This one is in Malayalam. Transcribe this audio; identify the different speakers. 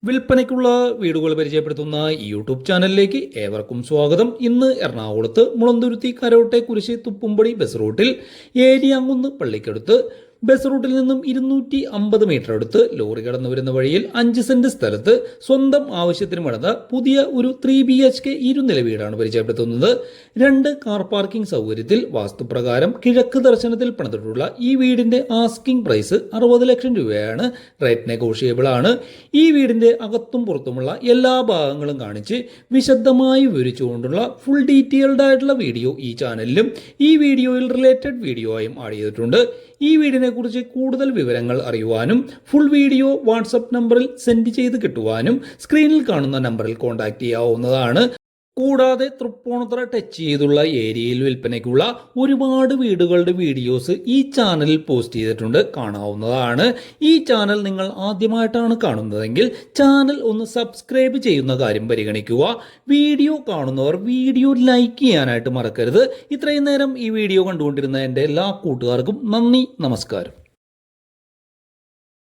Speaker 1: വിൽപ്പനയ്ക്കുള്ള വീടുകൾ പരിചയപ്പെടുത്തുന്ന ഈ യൂട്യൂബ് ചാനലിലേക്ക് ഏവർക്കും സ്വാഗതം. ഇന്ന് എറണാകുളത്ത് മുളന്തുരുത്തി കരോട്ടെ കുരിശ് തുപ്പുംപടി ബസ് റൂട്ടിൽ ഏരിയാങ്കുന്ന് പള്ളിക്കടുത്ത് ബസ് റൂട്ടിൽ നിന്നും 250 മീറ്റർ അടുത്ത് ലോറി കടന്നു വരുന്ന വഴിയിൽ 5 സെന്റ് സ്ഥലത്ത് സ്വന്തം ആവശ്യത്തിന് പണിത പുതിയ ഒരു 3 BHK ഇരുനില വീടാണ് പരിചയപ്പെടുത്തുന്നത്. 2 കാർ പാർക്കിംഗ് സൗകര്യത്തിൽ വാസ്തുപ്രകാരം കിഴക്ക് ദർശനത്തിൽ പണിതിട്ടുള്ള ഈ വീടിന്റെ ആസ്കിംഗ് പ്രൈസ് 60 ലക്ഷം രൂപയാണ്. റേറ്റ് നെഗോഷിയബിൾ ആണ്. ഈ വീടിന്റെ അകത്തും പുറത്തുമുള്ള എല്ലാ ഭാഗങ്ങളും കാണിച്ച് വിശദമായി വിവരിച്ചുകൊണ്ടുള്ള ഫുൾ ഡീറ്റെയിൽഡ് ആയിട്ടുള്ള വീഡിയോ ഈ ചാനലിലും ഈ വീഡിയോയിൽ റിലേറ്റഡ് വീഡിയോ ആയും ആഡ് ചെയ്തിട്ടുണ്ട്. ഈ വീടിനെ കുറിച്ച് കൂടുതൽ വിവരങ്ങൾ അറിയുവാനും ഫുൾ വീഡിയോ വാട്സപ്പ് നമ്പറിൽ സെൻഡ് ചെയ്ത് കിട്ടുവാനും സ്ക്രീനിൽ കാണുന്ന നമ്പറിൽ കോൺടാക്ട് ചെയ്യാവുന്നതാണ്. കൂടാതെ തൃപ്പൂണിത്തുറ ടച്ച് ചെയ്തുള്ള ഏരിയയിൽ വിൽപ്പനയ്ക്കുള്ള ഒരുപാട് വീടുകളുടെ വീഡിയോസ് ഈ ചാനലിൽ പോസ്റ്റ് ചെയ്തിട്ടുണ്ട്, കാണാവുന്നതാണ്. ഈ ചാനൽ നിങ്ങൾ ആദ്യമായിട്ടാണ് കാണുന്നതെങ്കിൽ ചാനൽ ഒന്ന് സബ്സ്ക്രൈബ് ചെയ്യുന്ന കാര്യം പരിഗണിക്കുക. വീഡിയോ കാണുന്നവർ വീഡിയോ ലൈക്ക് ചെയ്യാനായിട്ട് മറക്കരുത്. ഇത്രയും നേരം ഈ വീഡിയോ കണ്ടുകൊണ്ടിരുന്ന എൻ്റെ എല്ലാ കൂട്ടുകാർക്കും നന്ദി, നമസ്കാരം.